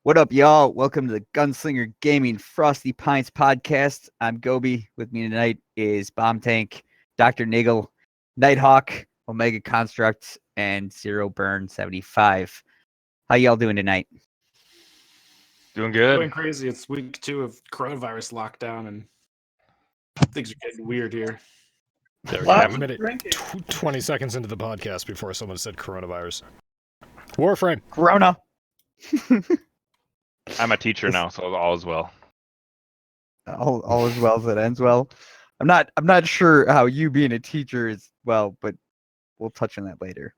What up, y'all? Welcome to the Gunslinger Gaming Frosty Pints podcast. I'm Gobi. With me tonight is Bomb Tank, DrNiggle, Nighthawk, OmegaConstruct, and Zero Burn 75. How y'all doing tonight? Doing good. Going crazy. It's week 2 of coronavirus lockdown, and things are getting weird here. There we go. A minute, 20 seconds into the podcast before someone said coronavirus. Warframe. Corona. I'm a teacher now, so all is well. All is well that ends well. I'm not sure how you being a teacher is well, but we'll touch on that later.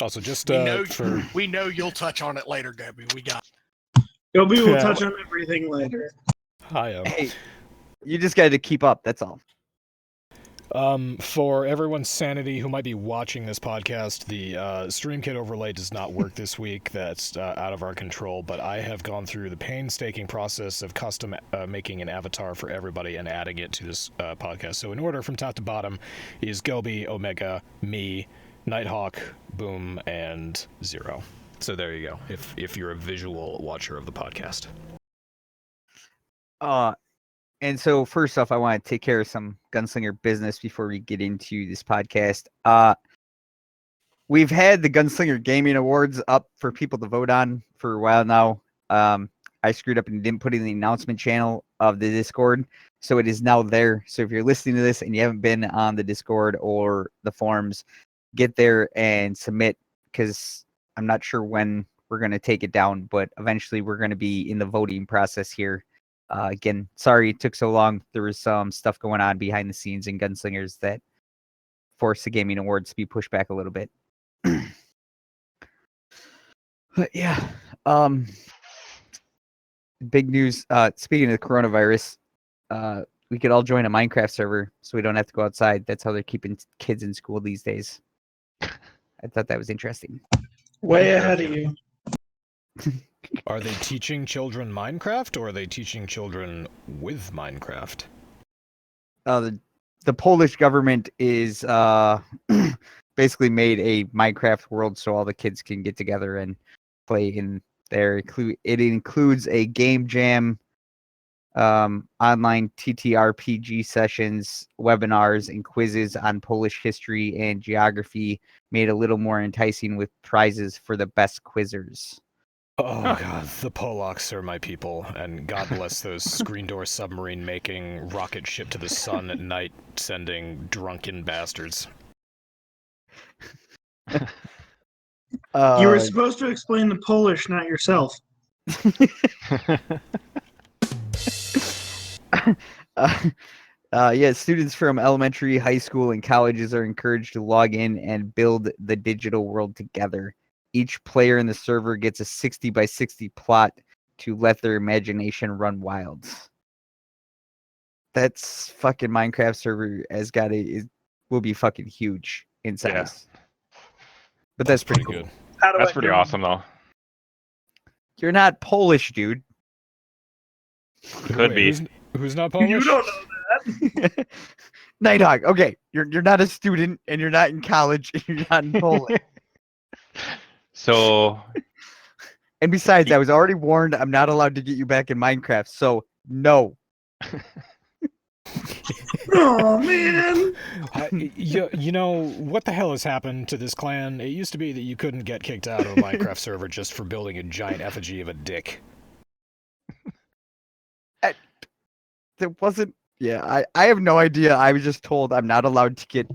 Also, just we know you'll touch on it later, Gobi. We got. Gobi will touch on everything later. Hey, you just got to keep up. That's all. For everyone's sanity who might be watching this podcast, the stream kit overlay does not work this week. That's out of our control, but I have gone through the painstaking process of custom making an avatar for everybody and adding it to this podcast. So in order from top to bottom is Gobi, Omega, me, Nighthawk, Boom, and Zero. So there you go, if you're a visual watcher of the podcast. And so first off, I want to take care of some Gunslinger business before we get into this podcast. We've had the Gunslinger Gaming Awards up for people to vote on for a while now. I screwed up and didn't put it in the announcement channel of the Discord, so it is now there. So if you're listening to this and you haven't been on the Discord or the forums, get there and submit, because I'm not sure when we're going to take it down, but eventually we're going to be in the voting process here. Again, sorry it took so long. There was some stuff going on behind the scenes in Gunslingers that forced the Gaming Awards to be pushed back a little bit. But yeah, big news. Speaking of the coronavirus, we could all join a Minecraft server so we don't have to go outside. That's how they're keeping kids in school these days. I thought that was interesting. Way ahead of you. Are they teaching children Minecraft, or are they teaching children with Minecraft? The Polish government is basically made a Minecraft world so all the kids can get together and play in there. It includes a game jam, online TTRPG sessions, webinars, and quizzes on Polish history and geography, made a little more enticing with prizes for the best quizzers. Oh god, the Polacks are my people, and God bless those screen door submarine making, rocket ship to the sun at night sending drunken bastards. You were supposed to explain the Polish, not yourself. Students from elementary, high school, and colleges are encouraged to log in and build the digital world together. Each player in the server gets a 60 by 60 plot to let their imagination run wild. That's fucking Minecraft server will be fucking huge in size. Yeah. But that's pretty cool. Good. That's pretty awesome, though. You're not Polish, dude. Could be. Who's not Polish? You don't know that. Nighthawk, okay. You're not a student, and you're not in college, and you're not in Poland. So, and besides, I was already warned I'm not allowed to get you back in Minecraft, so no. Oh, man. You know, what the hell has happened to this clan? It used to be that you couldn't get kicked out of a Minecraft server just for building a giant effigy of a dick. There wasn't... Yeah, I have no idea. I was just told I'm not allowed to get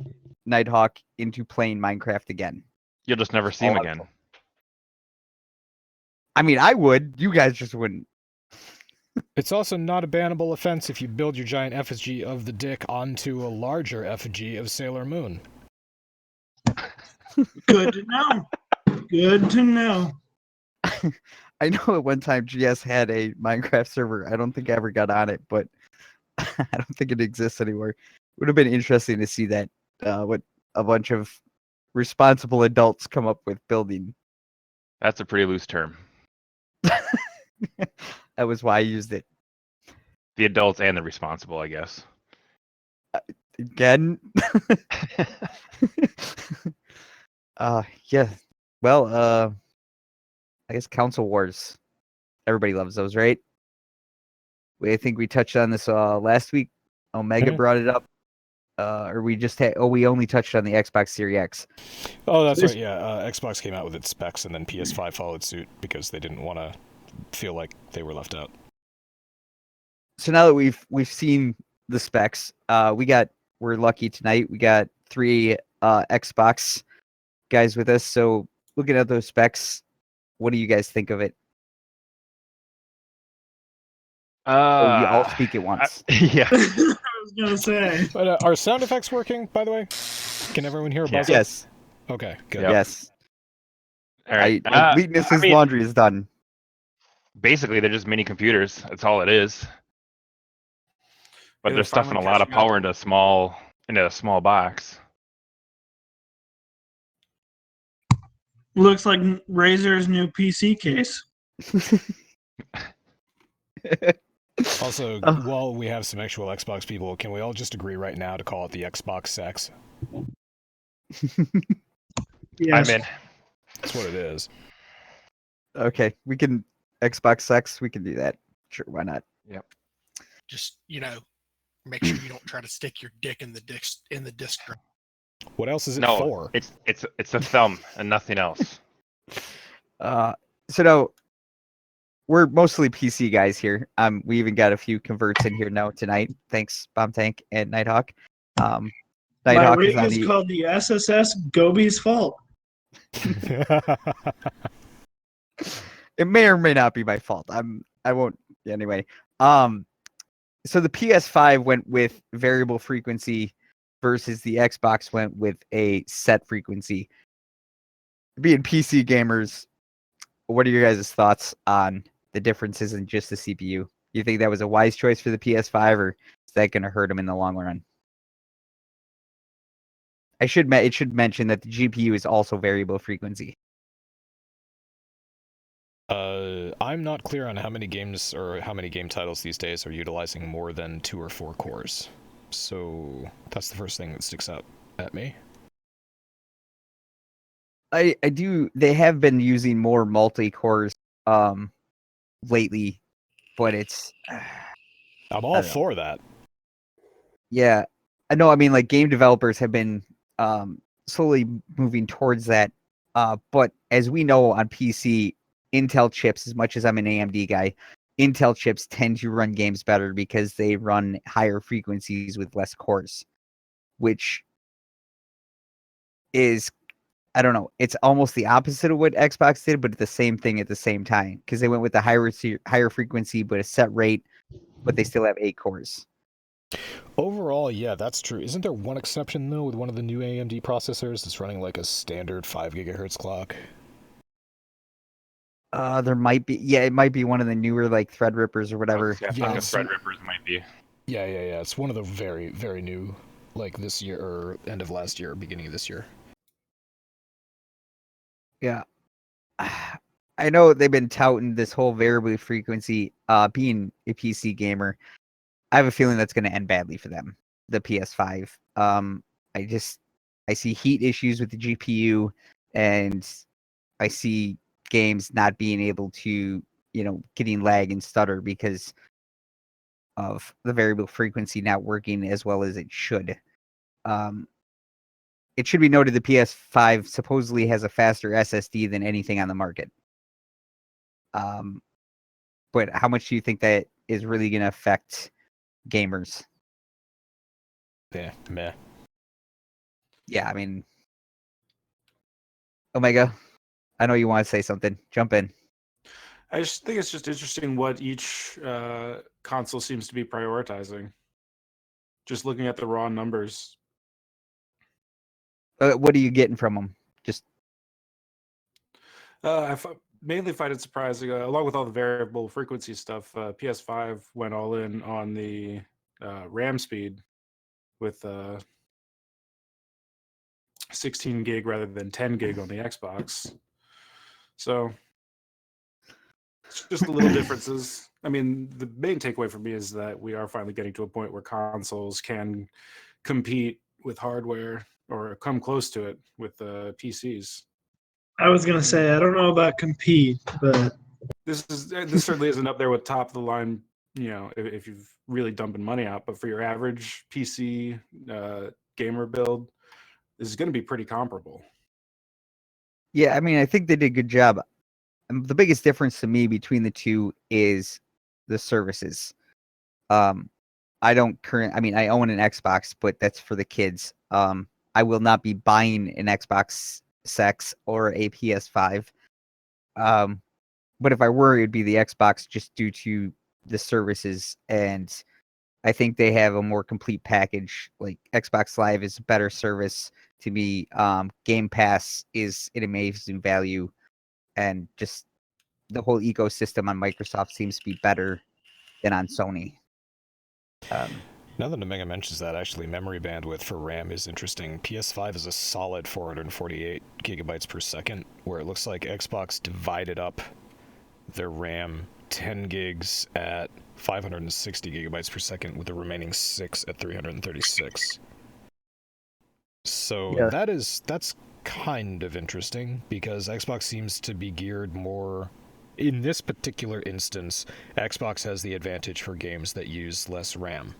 Nighthawk into playing Minecraft again. You'll just never see him again. I mean, I would. You guys just wouldn't. It's also not a bannable offense if you build your giant effigy of the dick onto a larger effigy of Sailor Moon. Good to know. Good to know. I know at one time GS had a Minecraft server. I don't think I ever got on it, but I don't think it exists anymore. It would have been interesting to see that, what a bunch of responsible adults come up with building. That's a pretty loose term. That was why I used it. The adults and the responsible, I guess. Again. Yeah. Well, I guess console wars. Everybody loves those, right? I think we touched on this last week. Omega brought it up. Or we just had, we only touched on the Xbox Series X. Oh, that's right. Yeah, Xbox came out with its specs, and then PS5 followed suit because they didn't want to feel like they were left out. So now that we've seen the specs, we're lucky tonight. We got 3 Xbox guys with us. So looking at those specs, what do you guys think of it? We all speak at once. Yeah. I was gonna say. But are sound effects working, by the way? Can everyone hear a buzzer? Yes. Okay, good. Yep. Yes. All right. Leetness's laundry is done. Basically, they're just mini computers. That's all it is. But Yeah, they're stuffing a finally lot of catching up. power into a small box. Looks like Razer's new PC case. Also, while we have some actual Xbox people, can we all just agree right now to call it the Xbox sex? Yes. I'm in. That's what it is. Okay, we can Xbox sex. We can do that. Sure, why not? Just make sure you don't try to stick your dick in the disc drive. What else is it No, for? it's a thumb and nothing else. So now we're mostly PC guys here. We even got a few converts in here now tonight. Thanks, Bomb Tank and Nighthawk. My Nighthawk rig is on is the. called the SSS Gobi's fault. It may or may not be my fault. I won't anyway. So the PS5 went with variable frequency versus the Xbox went with a set frequency. Being PC gamers, what are your guys' thoughts on the differences in just the CPU? You think that was a wise choice for the PS5, or is that going to hurt them in the long run? It should mention that the GPU is also variable frequency. I'm not clear on how many games or how many game titles these days are utilizing more than 2 or 4 cores. So that's the first thing that sticks out at me. I do. They have been using more multi-cores lately, but it's. I'm all for that. Yeah, I know. I mean, like game developers have been slowly moving towards that. But as we know on PC, Intel chips, as much as I'm an AMD guy, Intel chips tend to run games better because they run higher frequencies with less cores, which is, I don't know, it's almost the opposite of what Xbox did, but the same thing at the same time, because they went with the higher frequency but a set rate, but they still have 8 cores. Overall, yeah, that's true. Isn't there one exception, though, with one of the new AMD processors that's running like a standard 5 gigahertz clock? There might be, it might be one of the newer like Threadrippers or whatever. Yeah, Yeah, the it's- Threadrippers might be. Yeah. It's one of the very, very new, like this year or end of last year, beginning of this year. Yeah. I know they've been touting this whole variable frequency. Being a PC gamer, I have a feeling that's going to end badly for them. The PS5. I see heat issues with the GPU, and I see games not being able to, getting lag and stutter because of the variable frequency not working as well as it should. It should be noted the PS5 supposedly has a faster SSD than anything on the market. But how much do you think that is really going to affect gamers? Yeah, meh. Yeah, I mean, Omega, I know you want to say something. Jump in. I just think it's just interesting what each console seems to be prioritizing. Just looking at the raw numbers. What are you getting from them? Just Mainly find it surprising, along with all the variable frequency stuff. PS5 went all in on the RAM speed with 16 gig rather than 10 gig on the Xbox. So it's just the little differences. I mean, the main takeaway for me is that we are finally getting to a point where consoles can compete with hardware or come close to it with PCs. I was gonna say I don't know about compete, but This certainly isn't up there with top of the line. If you've really dumping money out, but for your average PC gamer build, this is going to be pretty comparable. Yeah, I mean, I think they did a good job. The biggest difference to me between the two is the services. I own an Xbox, but that's for the kids. I will not be buying an Xbox Sex or a PS5. But if I were, it'd be the Xbox just due to the services, and I think they have a more complete package. Like Xbox Live is a better service to me. Game Pass is an amazing value, and just the whole ecosystem on Microsoft seems to be better than on Sony. Now that Omega mentions that, actually, memory bandwidth for RAM is interesting. PS5 is a solid 448 gigabytes per second, where it looks like Xbox divided up their RAM 10 gigs at 560 gigabytes per second, with the remaining 6 at 336. So Yeah. that's kind of interesting, because Xbox seems to be geared more... In this particular instance, Xbox has the advantage for games that use less RAM.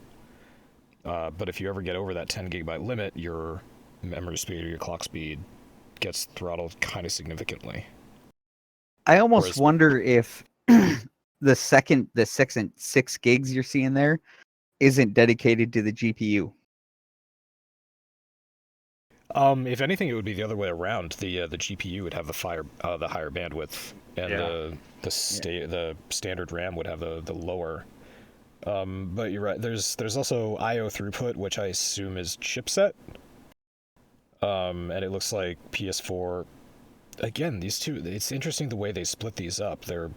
But if you ever get over that 10 gigabyte limit, your memory speed or your clock speed gets throttled kind of significantly. I almost wonder if the 6 gigs you're seeing there isn't dedicated to the GPU. If anything, it would be the other way around. The GPU would have the higher bandwidth, and the standard RAM would have the lower. But you're right. There's also I/O throughput, which I assume is chipset. And it looks like PS4. Again, these two. It's interesting the way they split these up. They're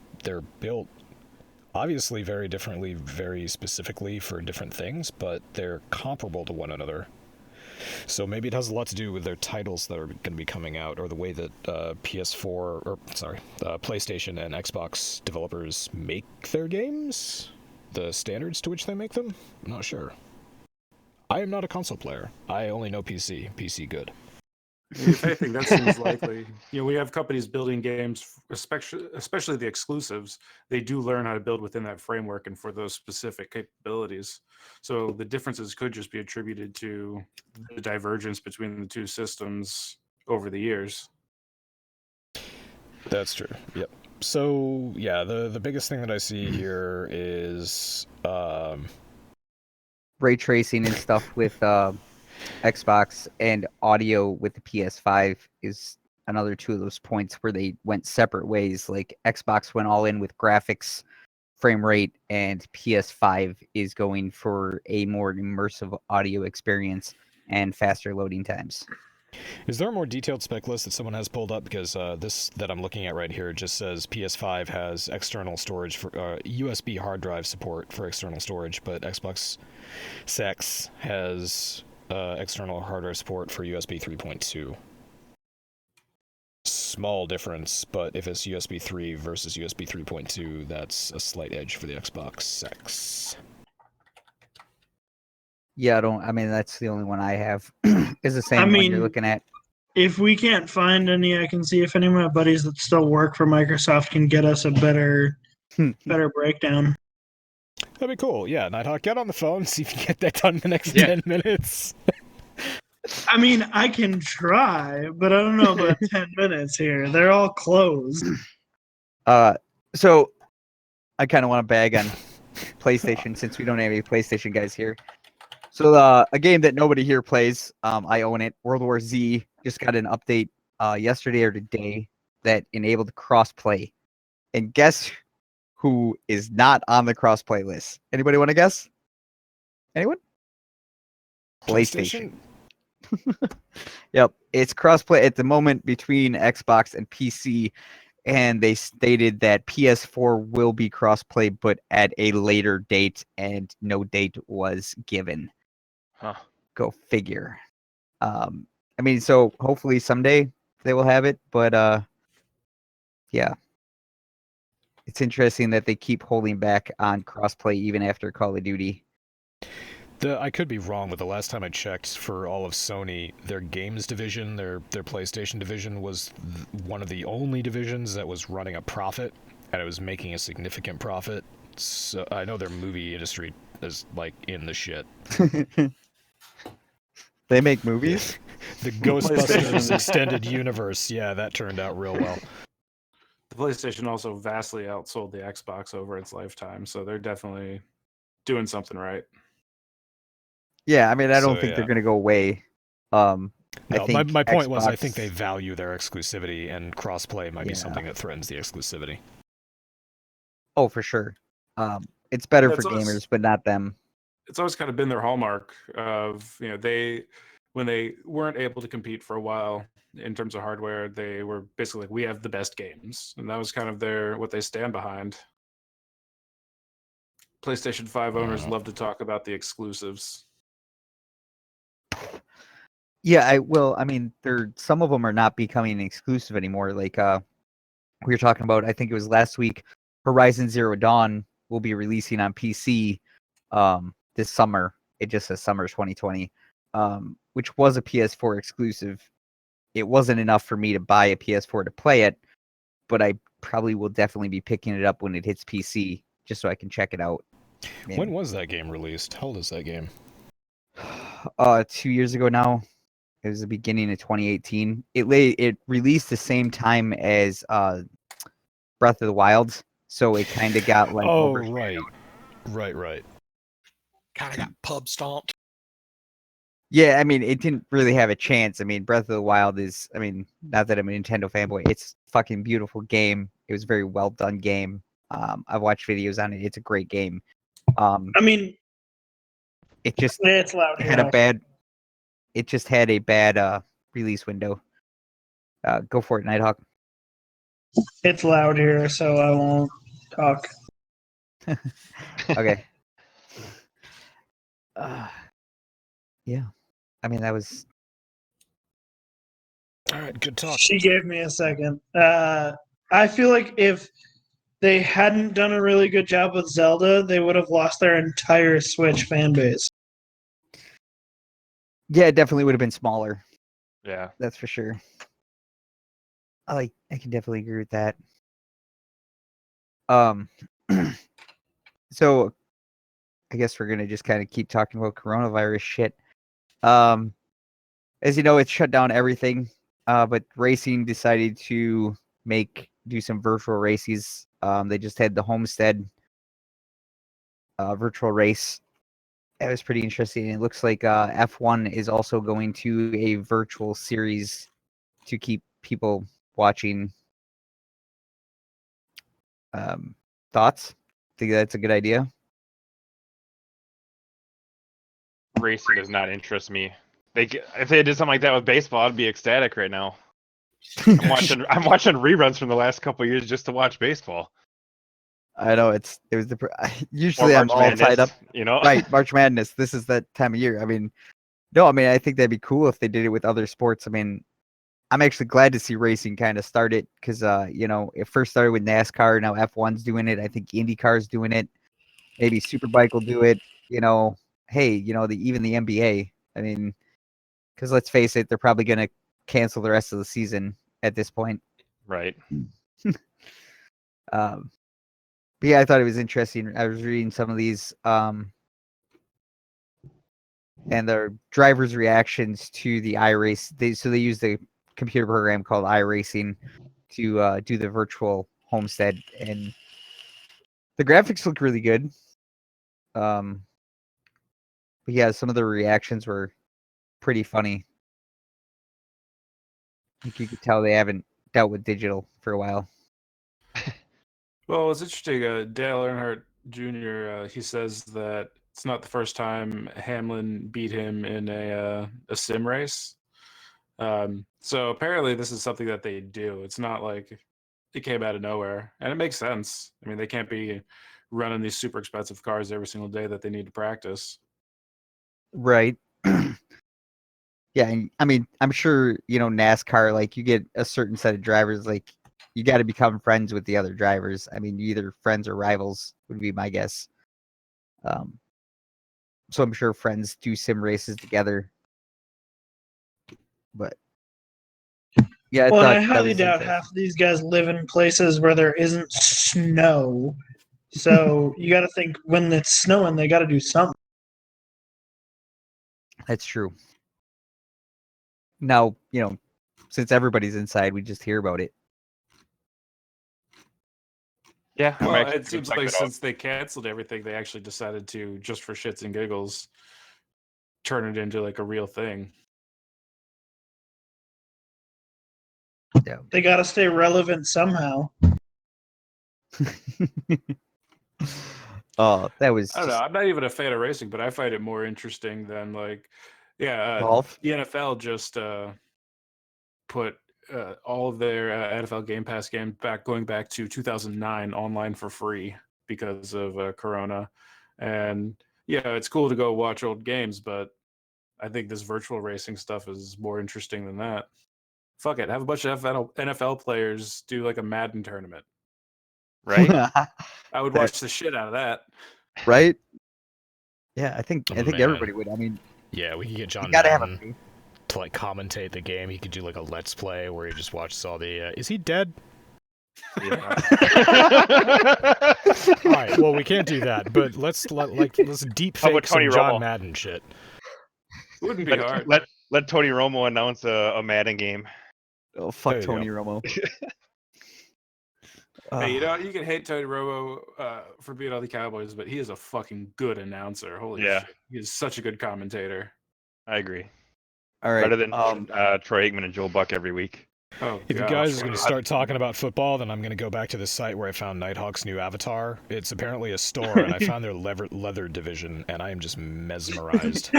built obviously very differently, very specifically for different things, but they're comparable to one another. So maybe it has a lot to do with their titles that are going to be coming out, or the way that PlayStation and Xbox developers make their games, the standards to which they make them. I'm not sure. I am not a console player. I only know PC. PC good. If anything, that seems likely. We have companies building games, especially the exclusives. They do learn how to build within that framework and for those specific capabilities. So the differences could just be attributed to the divergence between the two systems over the years. That's true. Yep. So yeah, the biggest thing that I see here is Ray tracing and stuff with Xbox, and audio with the PS5 is another two of those points where they went separate ways. Like Xbox went all in with graphics, frame rate, and PS5 is going for a more immersive audio experience and faster loading times. Is there a more detailed spec list that someone has pulled up? Because this that I'm looking at right here just says PS5 has external storage for USB hard drive support for external storage, but Xbox Sex has external hardware support for USB 3.2. Small difference, but if it's USB 3 versus USB 3.2, that's a slight edge for the Xbox Sex. Yeah, that's the only one I have. Is the same one you're looking at. If we can't find any, I can see if any of my buddies that still work for Microsoft can get us a better breakdown. That'd be cool. Yeah, Nighthawk, get on the phone, see if you can get that done in the next 10 minutes. I mean, I can try, but I don't know about 10 minutes here. They're all closed. So I kind of want to bag on PlayStation since we don't have any PlayStation guys here. So a game that nobody here plays, I own it. World War Z just got an update yesterday or today that enabled crossplay. And guess who is not on the crossplay list? Anybody want to guess? Anyone? PlayStation. Yep, it's crossplay at the moment between Xbox and PC, and they stated that PS4 will be crossplay, but at a later date, and no date was given. Huh. Go figure. So hopefully someday they will have it, but yeah. It's interesting that they keep holding back on crossplay even after Call of Duty. I could be wrong, but the last time I checked for all of Sony, their games division, their PlayStation division, was one of the only divisions that was running a profit, and it was making a significant profit. So I know their movie industry is like in the shit. They make movies? The Ghostbusters PlayStation. extended universe, yeah, that turned out real well. The PlayStation also vastly outsold the Xbox over its lifetime, so they're definitely doing something right. Yeah, I mean, I don't So, think yeah. they're gonna go away. I No, think my point was I think Xbox- they value their exclusivity, and crossplay might be Yeah. something that threatens the exclusivity. Oh, for sure. It's better Yeah, for it's always- gamers, but not them. It's always kind of been their hallmark of, when they weren't able to compete for a while in terms of hardware, they were basically like, we have the best games, and that was kind of what they stand behind. PlayStation 5 owners love to talk about the exclusives. Yeah, I mean, some of them are not becoming exclusive anymore. Like we were talking about, I think it was last week, Horizon Zero Dawn will be releasing on PC this summer. It just says summer 2020, which was a PS4 exclusive. It wasn't enough for me to buy a PS4 to play it, but I probably will definitely be picking it up when it hits PC just so I can check it out. Man. When was that game released? How old is that game? 2 years ago now. It was the beginning of 2018. It released the same time as Breath of the Wild, so it kind of got like Oh, overshadowed. right. Kind of got pub stomped. Yeah, I mean, it didn't really have a chance. I mean, Breath of the Wild is, I mean, not that I'm a Nintendo fanboy, it's a fucking beautiful game. It was a very well done game. I've watched videos on it. It's a great game. I mean, It just it's loud here. had a bad. It just had a bad release window. Go for it, Nighthawk. It's loud here, so I won't talk. Okay. Yeah. I mean, that was. All right, good talk. She gave me a second. I feel like if they hadn't done a really good job with Zelda, they would have lost their entire Switch fan base. Yeah, it definitely would have been smaller. Yeah. That's for sure. I can definitely agree with that. So I guess we're gonna just kind of keep talking about coronavirus shit. As you know, it's shut down everything. But racing decided to do some virtual races. They just had the Homestead virtual race. That was pretty interesting. It looks like F1 is also going to a virtual series to keep people watching. Thoughts? Think that's a good idea? Racing does not interest me. If they did something like that with baseball, I'd be ecstatic right now. I'm watching reruns from the last couple of years just to watch baseball. I know it was usually I'm March all tied up. Madness, you know? Right, March Madness. This is that time of year. I mean, no, I mean I think that'd be cool if they did it with other sports. I mean, I'm actually glad to see racing kind of started because it first started with NASCAR. Now F1's doing it. I think IndyCar's doing it. Maybe Superbike will do it. Hey, even the NBA. I mean, because let's face it, they're probably going to cancel the rest of the season at this point. Right. But yeah, I thought it was interesting. I was reading some of these, and the drivers' reactions to the iRace. They use the computer program called iRacing to do the virtual Homestead, and the graphics look really good. But yeah, some of the reactions were pretty funny. Like you could tell they haven't dealt with digital for a while. Well, it's interesting. Dale Earnhardt Jr. He says that it's not the first time Hamlin beat him in a sim race. So apparently, this is something that they do. It's not like it came out of nowhere, and it makes sense. I mean, they can't be running these super expensive cars every single day that they need to practice. Right. Yeah, and I mean, I'm sure, NASCAR, like you get a certain set of drivers, like you got to become friends with the other drivers. I mean, either friends or rivals would be my guess. So I'm sure friends do sim races together. But yeah, Well, and I thought that highly was doubt interesting. half of these guys live in places where there isn't snow. So you got to think when it's snowing, they got to do something. That's true. Now, since everybody's inside, we just hear about it. Yeah, I'm Well, actually it seems check like that out. since they canceled everything, they actually decided to, just for shits and giggles, turn it into like a real thing. Yeah. They got to stay relevant somehow. Oh, that was I don't know. just I'm not even a fan of racing, but I find it more interesting than golf. the NFL just put all of their NFL Game Pass games going back to 2009 online for free because of Corona. And yeah, it's cool to go watch old games, but I think this virtual racing stuff is more interesting than that. Fuck it, have a bunch of NFL players do like a Madden tournament. Right? I would watch the shit out of that. Right? Yeah, I think Oh, man. everybody would. I mean, Yeah, we could get John you gotta have a Madden to like commentate the game. He could do like a let's play where he just watches all the. Is he dead? Yeah. All right. Well, we can't do that. But let's deep How about fake some Tony John Romo? Madden shit. It wouldn't be hard. Let Tony Romo announce a Madden game. Oh, fuck There you Tony Romo. Hey, you can hate Tony Romo for being on the Cowboys, but he is a fucking good announcer. Holy Yeah. shit. He is such a good commentator. I agree. All right. Better than Troy Aikman and Joe Buck every week. Oh, If you gosh. guys are going to start talking about football, then I'm going to go back to the site where I found Nighthawk's new avatar. It's apparently a store, and I found their leather division, and I am just mesmerized.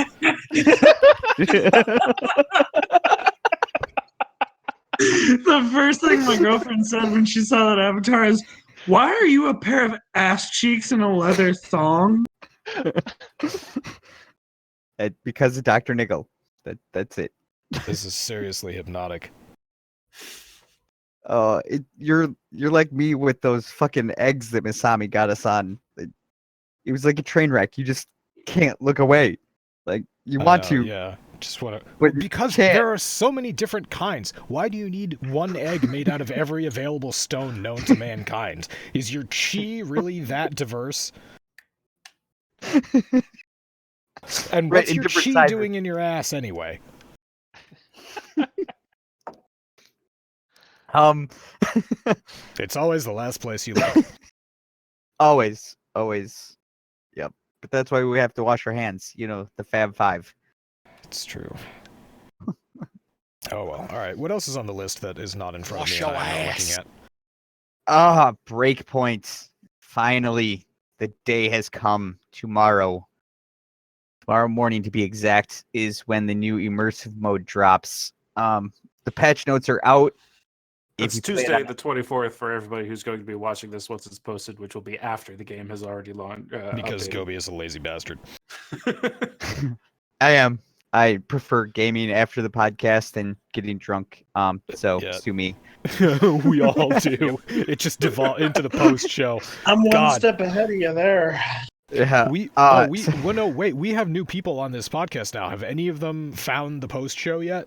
The first thing my girlfriend said when she saw that avatar is, "Why are you a pair of ass cheeks and a leather thong?" Because of DrNiggle. That's it. This is seriously hypnotic. You're like me with those fucking eggs that Masami got us on. It was like a train wreck. You just can't look away. Like you want to. Yeah. Just want to. But you Because can't. there are so many different kinds. Why do you need one egg made out of every available stone known to mankind? Is your chi really that diverse? And Right, what's in your different chi sizes. doing in your ass anyway? It's always the last place you look. Always. Yep. But that's why we have to wash our hands. The Fab Five. It's true. Oh well. All right. What else is on the list that is not in front Wash of me and your I'm not ass. looking at? Breakpoint. Finally, the day has come. Tomorrow morning to be exact, is when the new immersive mode drops. The patch notes are out. It's you play it Tuesday, on- the 24th, for everybody who's going to be watching this once it's posted, which will be after the game has already launched. Because Gobi is a lazy bastard. I am. I prefer gaming after the podcast and getting drunk. So Yeah. sue me. We all do. It just devolved into the post show. I'm one God. step ahead of you there. Yeah. Wait, we have new people on this podcast now. Have any of them found the post show yet?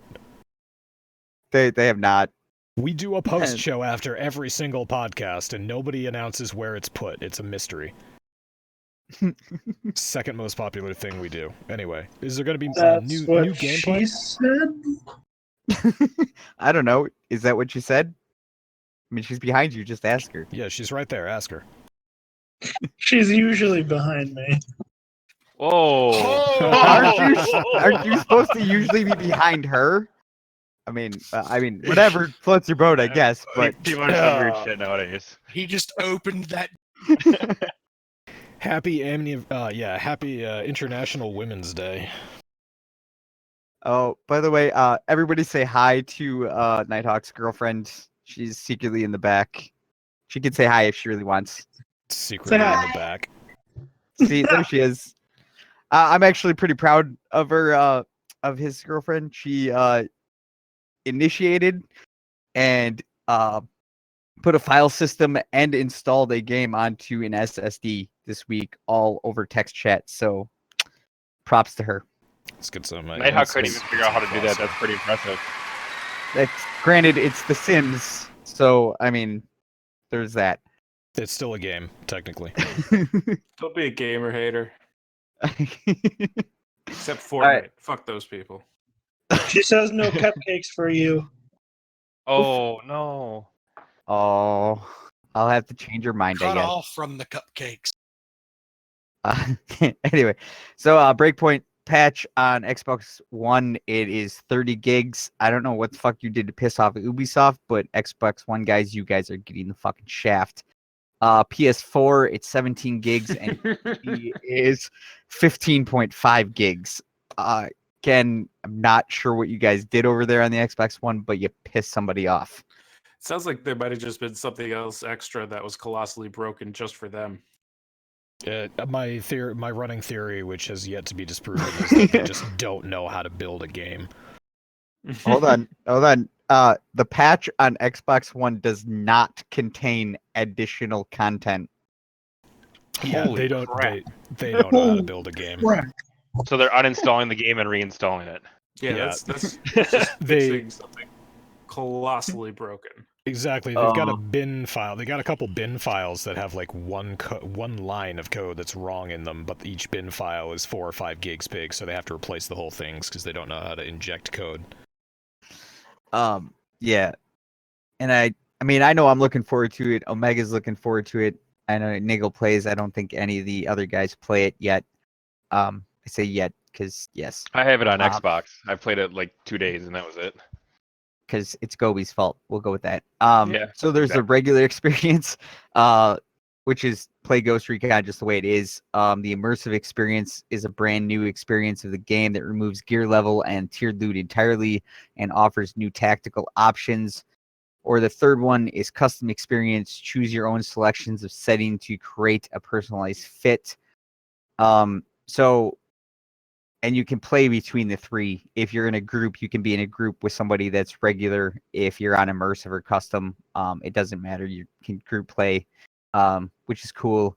They have not. We do a post show after every single podcast, and nobody announces where it's put. It's a mystery. Second most popular thing we do. Anyway, is there going to be That's new what gameplay? she said. I don't know. Is that what you said? I mean, she's behind you. Just ask her. Yeah, she's right there. Ask her. She's usually behind me. Oh. Aren't you supposed to usually be behind her? I mean, whatever floats your boat, I guess. But People are some weird shit nowadays. He just opened that. Happy International Women's Day. oh, by the way, everybody say hi to Nighthawk's girlfriend. She's secretly in the back. She can say hi if she really wants. Secretly in hi. the back. See, there she is. I'm actually pretty proud of her, of his girlfriend. She initiated and put a file system and installed a game onto an SSD this week, all over text chat. So props to her. Let's get some. Nighthawk couldn't even figure out how to do that. That's pretty impressive. That's granted, it's The Sims, so I mean, there's that. It's still a game, technically. Don't be a gamer hater. Except Fortnite. right. Fuck those people. She says no cupcakes for you. Oh no. Oh, I'll have to change her mind, I Cut guess. off from the cupcakes. Anyway, so Breakpoint patch on Xbox One, it is 30 gigs. I don't know what the fuck you did to piss off Ubisoft, but Xbox One guys, you guys are getting the fucking shaft. PS4, it's 17 gigs, and PC is 15.5 gigs. Again, I'm not sure what you guys did over there on the Xbox One, but you pissed somebody off. Sounds like there might have just been something else extra that was colossally broken just for them. My running theory, which has yet to be disproven, is that they just don't know how to build a game. Hold on. The patch on Xbox One does not contain additional content. Yeah, Holy they don't. crap. They don't know how to build a game. So they're uninstalling the game and reinstalling it. Yeah, Yeah. that's just They- fixing something colossally broken. Exactly. They've got a bin file. They got a couple bin files that have like one line of code that's wrong in them, but each bin file is 4 or 5 gigs big, so they have to replace the whole things because they don't know how to inject code. Yeah. And I mean, I know I'm looking forward to it. Omega's looking forward to it. I know Niggle plays. I don't think any of the other guys play it yet. I say yet because yes, I have it on Xbox. I played it like 2 days and that was it. because it's Gobi's fault. We'll go with that. Yeah, So there's a exactly. regular experience, which is play Ghost Recon just the way it is. The immersive experience is a brand new experience of the game that removes gear level and tiered loot entirely and offers new tactical options. Or the third one is custom experience. Choose your own selections of setting to create a personalized fit. And you can play between the three. If you're in a group, you can be in a group with somebody that's regular. If you're on immersive or custom, it doesn't matter. You can group play, which is cool.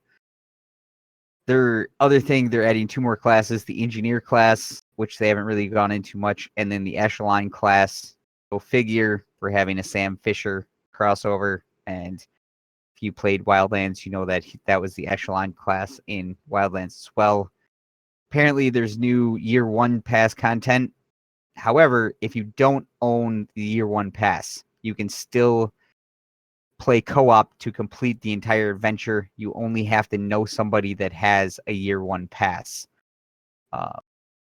They're adding 2 more classes, the engineer class, which they haven't really gone into much, and then the echelon class. Go figure, we're having a Sam Fisher crossover, and if you played Wildlands, you know that was the echelon class in Wildlands as well. Apparently, there's new Year 1 Pass content. However, if you don't own the Year 1 Pass, you can still play co-op to complete the entire adventure. You only have to know somebody that has a Year 1 Pass,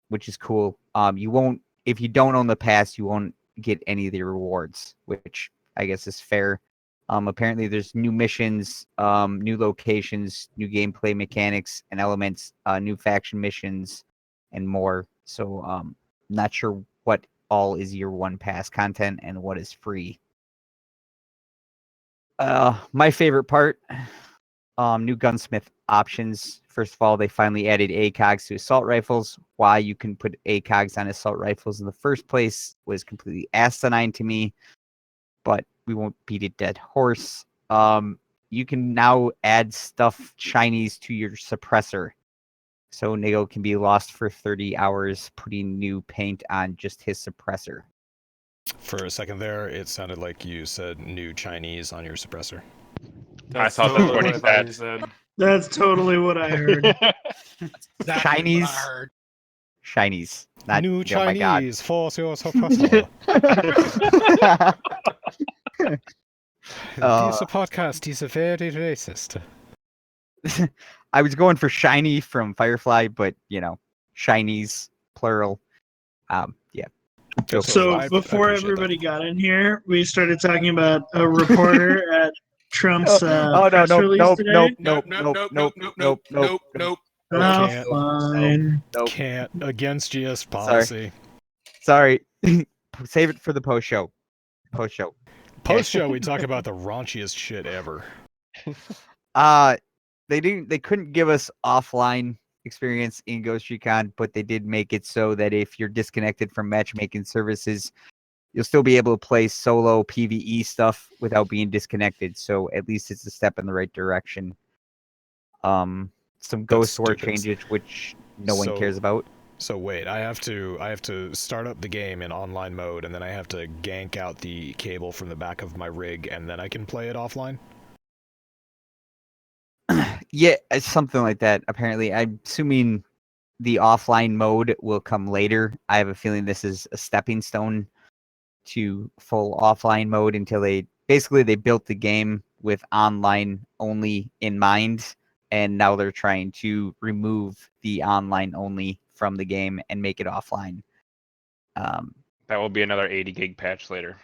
which is cool. If you don't own the pass, you won't get any of the rewards, which I guess is fair. Apparently there's new missions, new locations, new gameplay mechanics and elements, new faction missions, and more. So not sure what all is Year 1 Pass content and what is free. My favorite part, new gunsmith options. First of all, they finally added ACOGs to assault rifles. Why you can put ACOGs on assault rifles in the first place was completely asinine to me, but we won't beat a dead horse. You can now add stuff Chinese to your suppressor. So Niggle can be lost for 30 hours putting new paint on just his suppressor. For a second there, it sounded like you said new Chinese on your suppressor. I thought that's what he I thought said. That's totally what I heard. Exactly Chinese. what I heard. Chinese. Not, New oh my God. Chinese for your suppressor. This podcast is very racist. I was going for shiny from Firefly, but Chinese plural. Yeah. Go for it. So I before appreciate everybody got in here, we started talking about a reporter at Trump's no, press release nope, today. nope. Oh, Can't. fine. Nope. Can't against GS policy. Sorry. Save it for the post show. Post show. Post show, we talk about the raunchiest shit ever. They couldn't give us offline experience in Ghost Recon, but they did make it so that if you're disconnected from matchmaking services, you'll still be able to play solo PvE stuff without being disconnected. So at least it's a step in the right direction. Some Ghost War stupid. changes, which no one So- cares about. So wait, I have to start up the game in online mode, and then I have to gank out the cable from the back of my rig, and then I can play it offline? Yeah, it's something like that. Apparently, I'm assuming the offline mode will come later. I have a feeling this is a stepping stone to full offline mode until they built the game with online only in mind, and now they're trying to remove the online only from the game and make it offline. That will be another 80 gig patch later.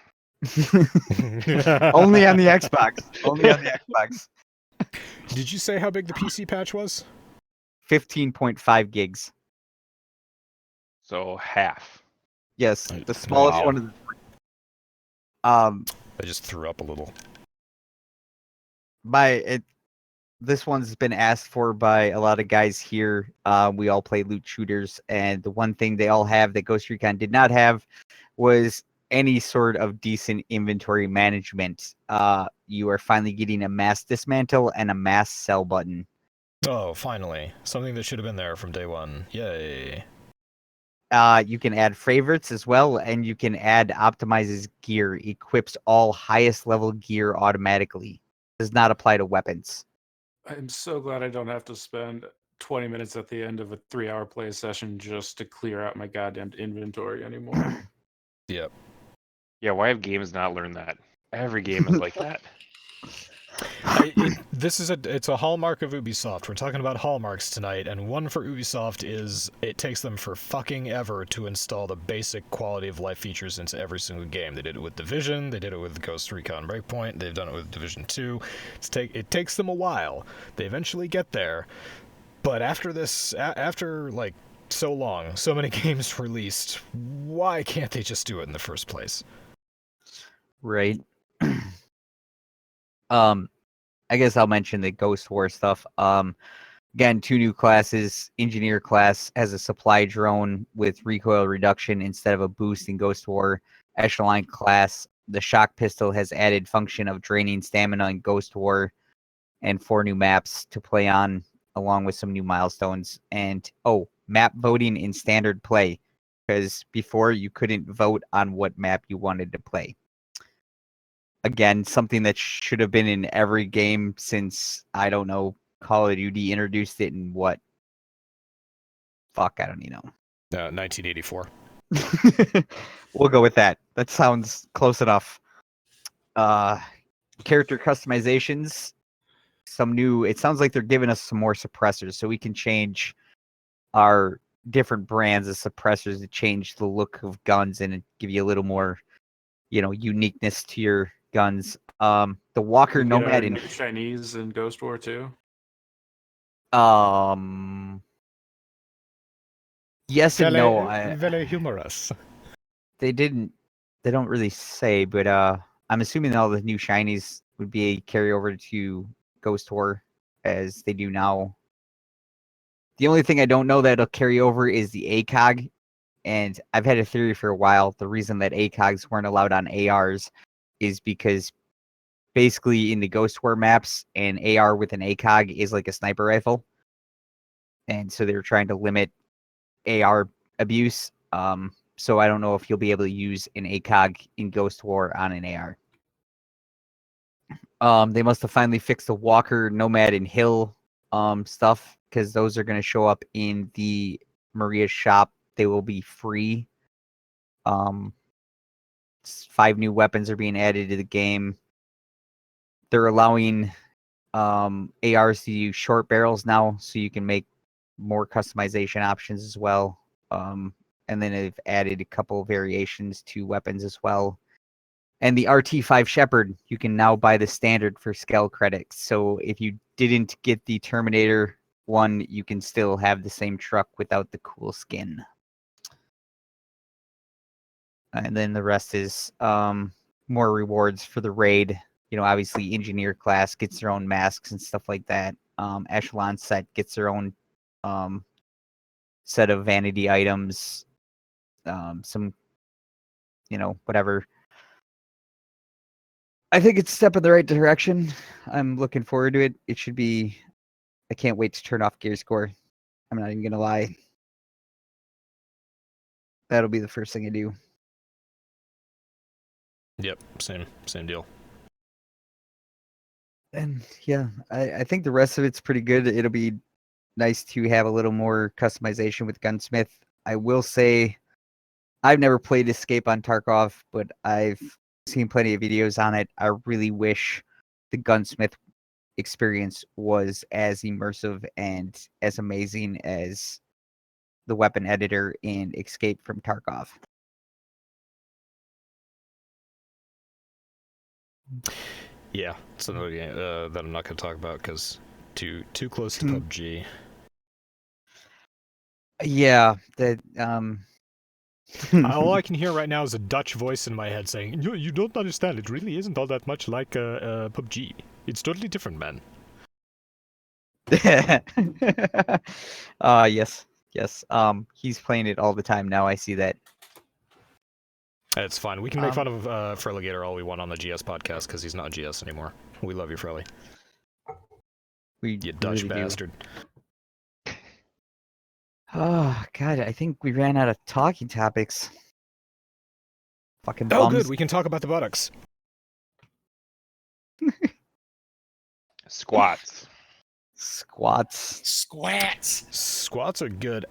Only on the Xbox. Only on the Xbox. Did you say how big the PC patch was? 15.5 gigs. So half. Yes, the smallest Wow. one of the three. I just threw up a little. This one's been asked for by a lot of guys here. We all play loot shooters, and the one thing they all have that Ghost Recon did not have was any sort of decent inventory management. You are finally getting a mass dismantle and a mass sell button. Oh, finally. Something that should have been there from day one. Yay. You can add favorites as well, and you can add optimizes gear, equips all highest level gear automatically. Does not apply to weapons. I'm so glad I don't have to spend 20 minutes at the end of a 3-hour play session just to clear out my goddamn inventory anymore. Yep. Yeah, why have games not learned that? Every game is like that. It's a hallmark of Ubisoft. We're talking about hallmarks tonight, and one for Ubisoft is it takes them for fucking ever to install the basic quality of life features into every single game. They did it with Division, they did it with Ghost Recon Breakpoint, they've done it with Division 2. It takes them a while. They eventually get there, but after like so long, so many games released, why can't they just do it in the first place? Right. I guess I'll mention the Ghost War stuff. Again, 2 new classes. Engineer class has a supply drone with recoil reduction instead of a boost in Ghost War. Echelon class, the shock pistol has added function of draining stamina in Ghost War, and 4 new maps to play on, along with some new milestones. And map voting in standard play, because before you couldn't vote on what map you wanted to play. Again, something that should have been in every game since, I don't know, Call of Duty introduced it in what? Fuck, I don't even know. 1984. We'll go with that. That sounds close enough. Character customizations. It sounds like they're giving us some more suppressors, so we can change our different brands of suppressors to change the look of guns and give you a little more, uniqueness to your guns. The Walker We get Nomad our in new Chinese in Ghost War 2. Yes and no. Very humorous. They don't really say, but I'm assuming all the new shinies would be a carryover to Ghost War as they do now. The only thing I don't know that'll carry over is the ACOG, and I've had a theory for a while. The reason that ACOGs weren't allowed on ARs is because basically in the Ghost War maps, an AR with an ACOG is like a sniper rifle. And so they're trying to limit AR abuse. So I don't know if you'll be able to use an ACOG in Ghost War on an AR. They must have finally fixed the Walker, Nomad, and Hill stuff, because those are going to show up in the Maria's shop. They will be free. 5 new weapons are being added to the game. They're allowing ARs to use short barrels now, so you can make more customization options as well. And then they've added a couple variations to weapons as well. And the RT5 Shepherd, you can now buy the standard for scale credits. So if you didn't get the Terminator one, you can still have the same truck without the cool skin. And then the rest is more rewards for the raid. Obviously Engineer class gets their own masks and stuff like that. Echelon set gets their own set of vanity items. Some, whatever. I think it's a step in the right direction. I'm looking forward to it. It should be. I can't wait to turn off Gear Score. I'm not even gonna lie. That'll be the first thing I do. Yep, same deal. And yeah, I think the rest of it's pretty good. It'll be nice to have a little more customization with Gunsmith. I will say I've never played Escape on Tarkov, but I've seen plenty of videos on it. I really wish the Gunsmith experience was as immersive and as amazing as the weapon editor in Escape from Tarkov. Yeah, it's another game that I'm not going to talk about because too close to PUBG. Yeah, that All I can hear right now is a Dutch voice in my head saying, "You don't understand. It really isn't all that much like PUBG. It's totally different, man." yes. He's playing it all the time now. I see that. It's fine. We can make fun of Freligator all we want on the GS podcast because he's not GS anymore. We love you, Frelly. You Dutch really bastard. Oh God, I think we ran out of talking topics. Fucking Oh, bums. good. We can talk about the buttocks. Squats. Squats. Squats are good.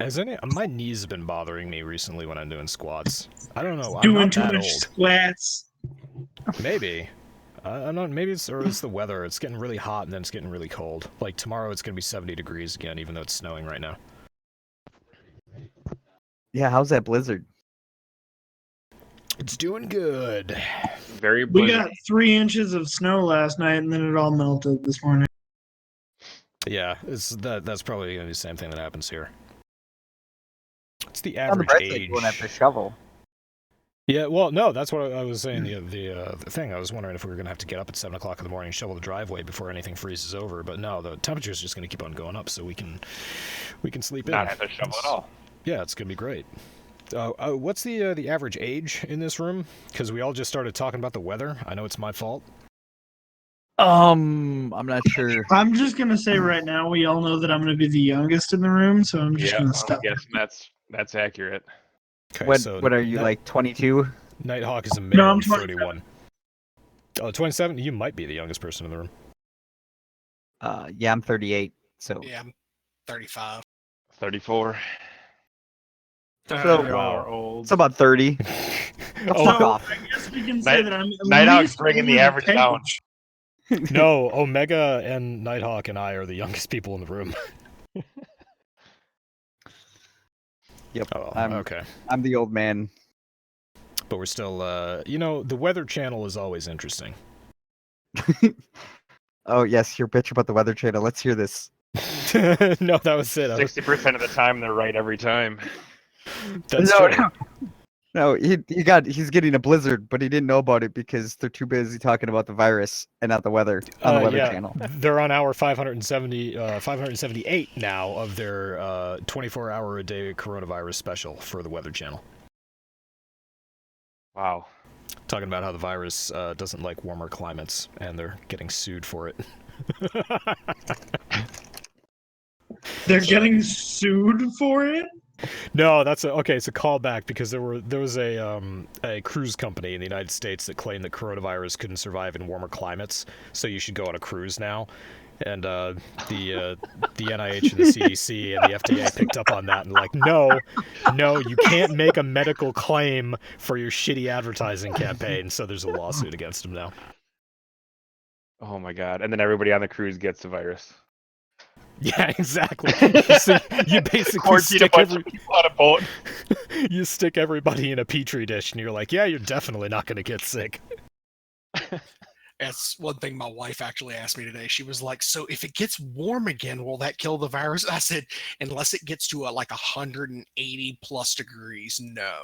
My knees have been bothering me recently when I'm doing squats. I don't know. I'm Doing not too that much old. squats. Maybe. I'm not. Maybe it's the weather. It's getting really hot and then it's getting really cold. Like tomorrow, it's gonna be 70 degrees again, even though it's snowing right now. Yeah, how's that blizzard? It's doing good. Very We blizzard. got 3 inches of snow last night, and then it all melted this morning. Yeah, that's probably gonna be the same thing that happens here. It's the On the average bright side, age. you won't have to shovel. Yeah, well, no, that's what I was saying. The thing I was wondering if we were gonna have to get up at 7 o'clock in the morning and shovel the driveway before anything freezes over. But no, the temperature is just gonna keep on going up, so we can sleep in. Not have to shovel at all. Yeah, it's gonna be great. What's the average age in this room? Because we all just started talking about the weather. I know it's my fault. I'm not sure. I'm just gonna say right now, we all know that I'm gonna be the youngest in the room, so I'm just Yeah, gonna I'm stop. guessing that's accurate. Okay, What are you, like 22? Nighthawk is a male I'm of 31. Oh, 27? You might be the youngest person in the room. Yeah, I'm 38. So Yeah, I'm 35. 34. So- They all are old. it's about 30. Oh, Fuck So, off. I guess we can say that I'm at Nighthawk's least bringing the older average than down. Paige. no, Omega and Nighthawk and I are the youngest people in the room. Yep. Oh, I'm okay. I'm the old man. But we're still, the Weather Channel is always interesting. Oh yes, your bitch about the Weather Channel. Let's hear this. No, that was it. 60% of the time, they're right every time. That's no, true. no, he's getting a blizzard, but he didn't know about it because they're too busy talking about the virus and not the weather on the Weather yeah, Channel. They're on hour 578 now of their 24-hour-a-day coronavirus special for the Weather Channel. Wow. Talking about how the virus doesn't like warmer climates, and they're getting sued for it. They're getting sued for it. No, okay. It's a callback because there was a cruise company in the United States that claimed that coronavirus couldn't survive in warmer climates, so you should go on a cruise now. And the NIH and the CDC and the FDA picked up on that and like, no, you can't make a medical claim for your shitty advertising campaign. So there's a lawsuit against them now. Oh my god. And then everybody on the cruise gets the virus. Yeah, exactly. So you basically Quarantine a stick bunch of people on a boat. you stick everybody in a petri dish, and you're like, yeah, you're definitely not going to get sick. That's one thing my wife actually asked me today. She was like, so if it gets warm again, will that kill the virus? I said, unless it gets to like 180 plus degrees, no.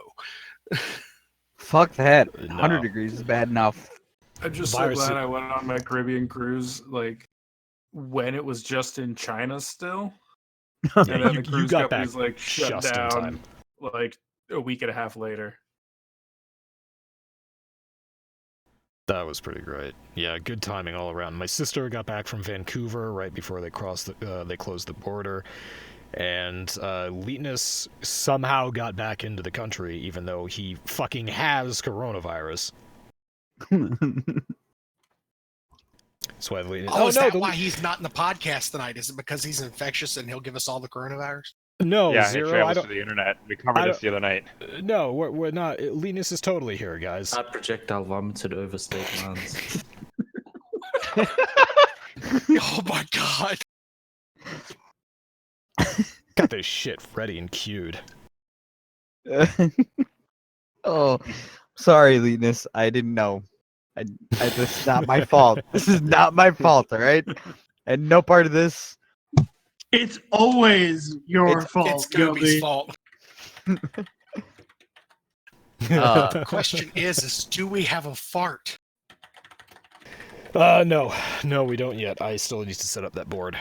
Fuck that. No. 100 degrees is bad enough. I'm just Virus- so glad I went on my Caribbean cruise, like, when it was just in China still. And Yeah, then you the cruise got company's back like shut just in down time. like a week and a half later. That was pretty great. Yeah, good timing all around. My sister got back from Vancouver right before they closed the border, And Leetness somehow got back into the country, even though he fucking has coronavirus. That's why Leetness... Oh, is that why he's not in the podcast tonight? Is it because he's infectious and he'll give us all the coronavirus? No, Yeah, Zero. it travels to the internet. We covered this the other night. No, we're not. Leetness is totally here, guys. I projectile vomited over state lands. Oh my god. Got this shit ready and queued. Oh, sorry, Leetness. I didn't know. This is not my fault. This is not my fault, all right? And no part of this. It's always your fault. It's Gobi's fault. The question is do we have a fart? No, we don't yet. I still need to set up that board.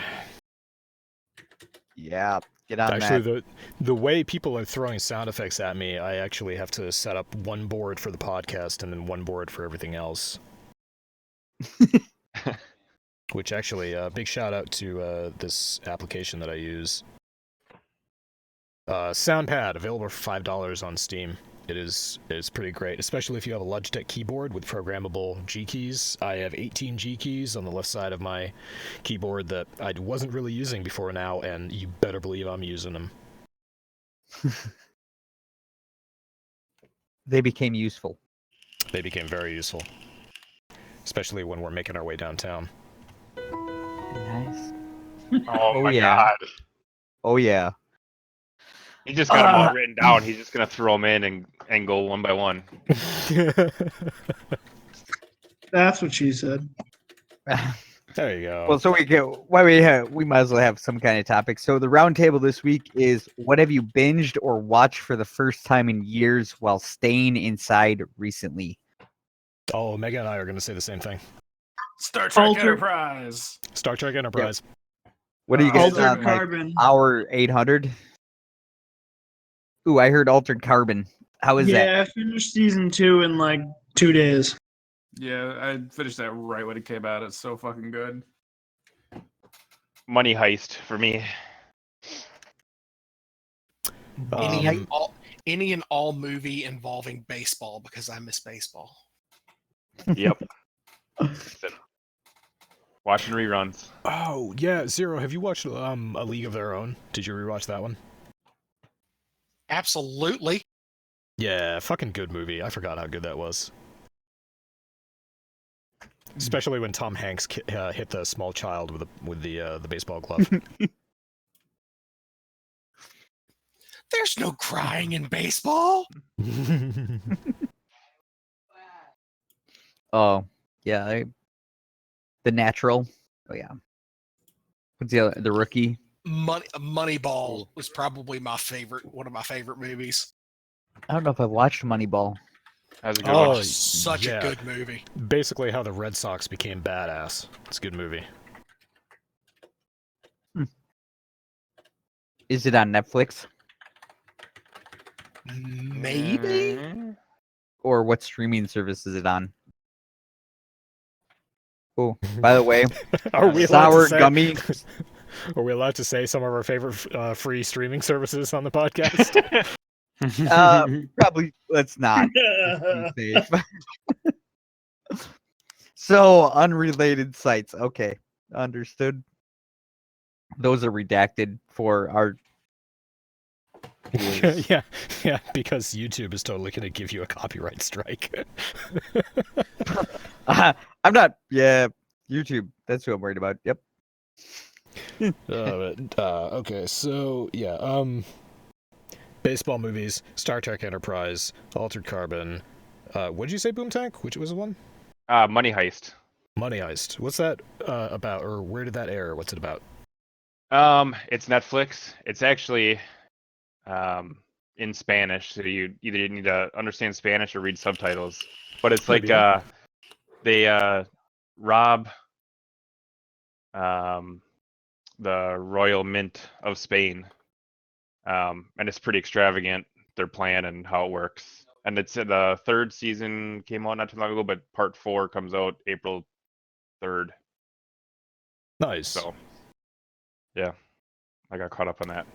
Yeah, get on that. Actually, the way people are throwing sound effects at me, I actually have to set up one board for the podcast and then one board for everything else. Which actually, big shout out to this application that I use. SoundPad, available for $5 on Steam. It's pretty great, especially if you have a Logitech keyboard with programmable G keys. I have 18 G keys on the left side of my keyboard that I wasn't really using before now, and you better believe I'm using them. They became useful. They became very useful, especially when we're making our way downtown. Nice. Oh my yeah. god. Oh yeah. He just got them all written down. He's just gonna throw them in and go one by one. That's what she said. There you go. Well, so we might as well have some kind of topic. So the roundtable this week is: what have you binged or watched for the first time in years while staying inside recently? Oh, Omega and I are going to say the same thing. Star Trek Enterprise. Star Trek Enterprise. What are you guys Altered on? Like, Carbon. hour 800? Ooh, I heard Altered Carbon. How is that? Yeah, I finished season 2 in like 2 days. Yeah, I finished that right when it came out. It's so fucking good. Money Heist for me. Any and all movie involving baseball because I miss baseball. Yep. Watching reruns. Oh, yeah, Zero, have you watched A League of Their Own? Did you rewatch that one? Absolutely. Yeah, fucking good movie. I forgot how good that was. Especially when Tom Hanks hit the small child with the baseball glove. There's no crying in baseball. Oh, yeah. The Natural. Oh, yeah. What's the Rookie? Moneyball was probably one of my favorite movies. I don't know if I've watched Moneyball. That was a good Oh, one. Such yeah. a good movie. Basically how the Red Sox became badass. It's a good movie. Is it on Netflix? Maybe. Or what streaming service is it on? Oh, by the way, Are we allowed Sour to say, Gummy. Are we allowed to say some of our favorite free streaming services on the podcast? Probably let's not. Be safe. So unrelated sites. Okay, understood. Those are redacted for our. yeah, because YouTube is totally going to give you a copyright strike. I'm not. Yeah, YouTube. That's what I'm worried about. Yep. Okay, so yeah, baseball movies, Star Trek Enterprise, Altered Carbon. What did you say, Boomtank? Which was the one? Money Heist. Money Heist. What's that about, or where did that air? What's it about? It's Netflix. It's actually in Spanish, so you either need to understand Spanish or read subtitles. But it's like they rob the Royal Mint of Spain, and it's pretty extravagant, their plan and how it works. And it's the third season came out not too long ago, but part 4 comes out April 3rd. Nice. So, yeah, I got caught up on that.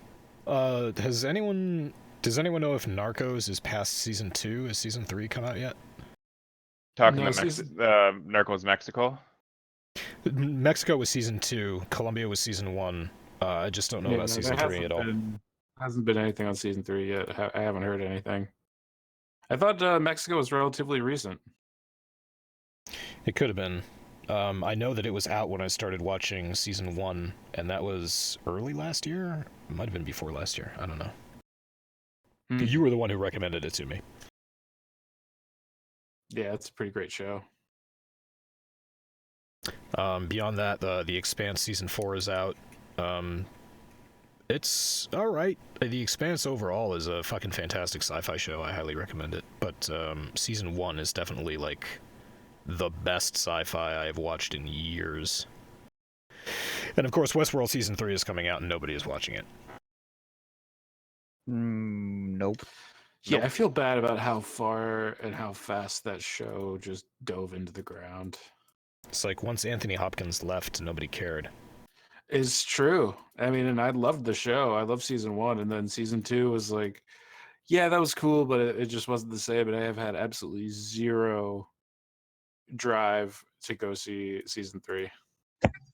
Does anyone know if Narcos is past season 2? Has season 3 come out yet? Talking No, about Narcos Mexico. Mexico was season 2. Colombia was season 1. I just don't know about season 3 at all. Hasn't been anything on season 3 yet. I haven't heard anything. I thought Mexico was relatively recent. It could have been. I know that it was out when I started watching season 1, and that was early last year. It might have been before last year. I don't know. You were the one who recommended it to me. Yeah, it's a pretty great show. Beyond that, The Expanse season 4 is out. It's all right. The Expanse overall is a fucking fantastic sci-fi show. I highly recommend it. But season 1 is definitely like the best sci-fi I've watched in years. And of course, Westworld season 3 is coming out, and nobody is watching it. Nope. Yeah, I feel bad about how far and how fast that show just dove into the ground. It's like once Anthony Hopkins left, nobody cared. It's true. I mean, and I loved the show. I loved season 1, and then season 2 was like, yeah, that was cool, but it just wasn't the same. And I have had absolutely zero drive to go see season 3.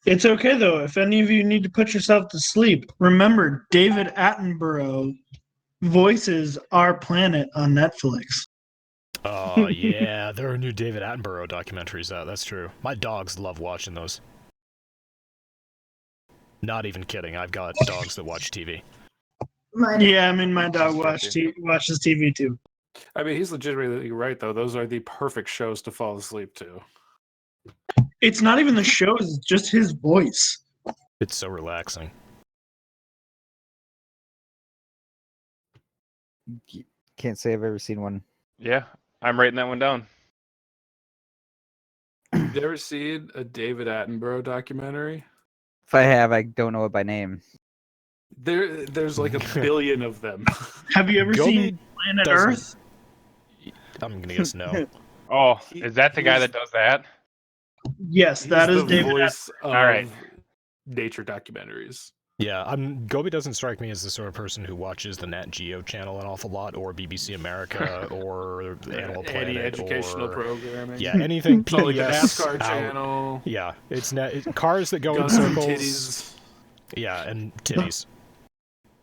It's okay though. If any of you need to put yourself to sleep, remember David Attenborough voices Our Planet on Netflix. Oh, yeah. There are new David Attenborough documentaries out. That's true. My dogs love watching those. Not even kidding. I've got dogs that watch TV. Yeah, I mean, my dog watches TV too. I mean, he's legitimately right, though. Those are the perfect shows to fall asleep to. It's not even the shows, it's just his voice. It's so relaxing. Can't say I've ever seen one. Yeah, I'm writing that one down. Have you ever seen a David Attenborough documentary? If I have, I don't know it by name. There's like a billion of them. Have you ever seen Planet Earth? I'm gonna guess no. Oh, is that the guy that does that? Yes, that is the David. voice of All right. nature documentaries. Yeah, Gobi doesn't strike me as the sort of person who watches the Nat Geo channel an awful lot, or BBC America, or Animal Planet, Any educational or programming. yeah, anything It's not like the PBS NASCAR out. channel. Yeah, it's cars that go in Guns and circles. titties. Yeah, and titties.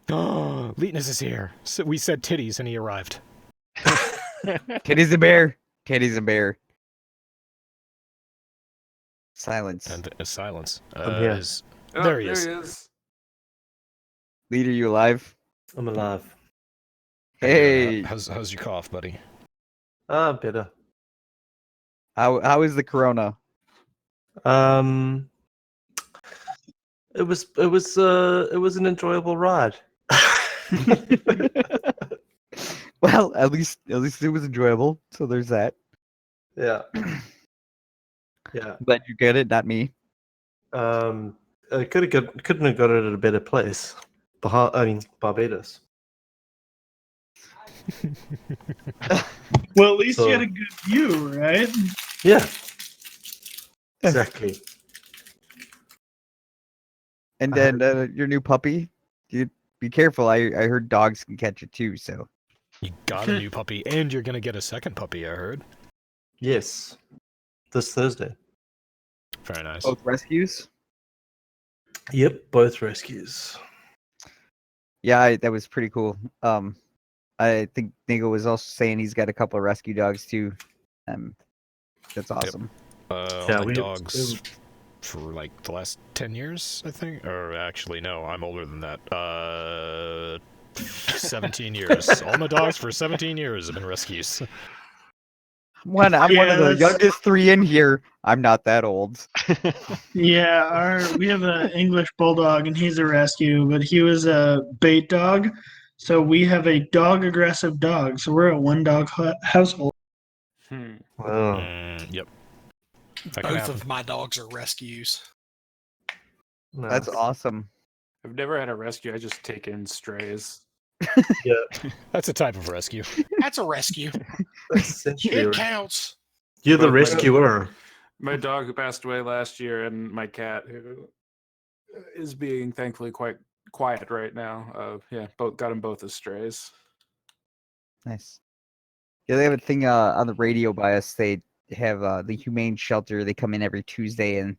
Oh, Leetness is here. So we said titties, and he arrived. Teddy's a bear. Teddy's a bear. Silence. And silence. I'm here. There he is. Leader, you alive? I'm alive. Hey, How's your cough, buddy? Bitter. how is the corona? It was an enjoyable ride. Well, at least it was enjoyable. So there's that. Yeah. Yeah. Glad you get it, not me. I couldn't have got it at a better place. Barbados. Well, at least So- you had a good view, right? Yeah. Exactly. And I then your new puppy. You be careful. I heard dogs can catch it too. So You got a new puppy, and you're gonna get a second puppy, I heard. Yes. This Thursday. Very nice. both rescues. Yep, both rescues. Yeah, that was pretty cool. I think Niggle was also saying he's got a couple of rescue dogs too. That's awesome. Only dogs for like the last 10 years, I think. Or actually, no, I'm older than that. 17 years. All my dogs for 17 years have been rescues. I'm one of the youngest 3 in here. I'm not that old. Yeah, we have an English bulldog, and he's a rescue, but he was a bait dog. So we have a dog-aggressive dog. So we're a one-dog household. Wow. Yep. That can Both happen. of my dogs are rescues. That's Nice. awesome. I've never had a rescue. I just take in strays. That's a type of rescue. That's a rescue. That's essentially It right. counts. You're the But- rescuer. My dog who passed away last year, and my cat who is being thankfully quite quiet right now. Yeah, both got them both as strays. Nice. Yeah, they have a thing on the radio by us. They have the humane shelter. They come in every Tuesday and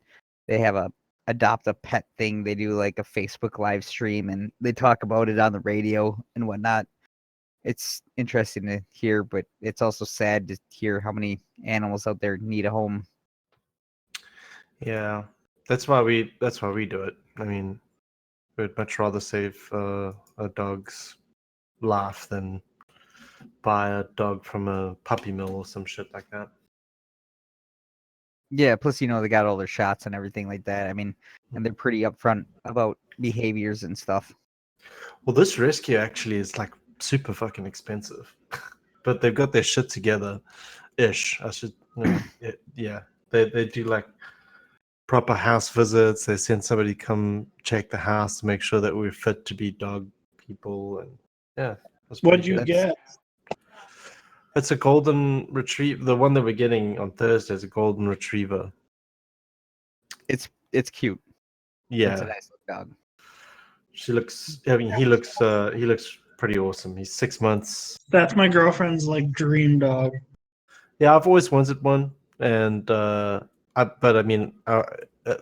they have a adopt a pet thing. They do like a Facebook live stream and they talk about it on the radio and whatnot. It's interesting to hear, but it's also sad to hear how many animals out there need a home. Yeah, that's why we do it. I mean, we'd much rather save a dog's life than buy a dog from a puppy mill or some shit like that. Yeah, plus they got all their shots and everything like that. I mean, and they're pretty upfront about behaviors and stuff. Well, this rescue actually is like super fucking expensive, but they've got their shit together, ish. I should, yeah. They do like proper house visits. They send somebody to come check the house to make sure that we're fit to be dog people, and yeah. What'd you get? It's a golden retriever. The one that we're getting on Thursday is a golden retriever. It's cute. Yeah, It's a nice little dog. she looks. I mean, he looks pretty awesome. He's 6 months. That's my girlfriend's like dream dog. Yeah, I've always wanted one, and but I mean,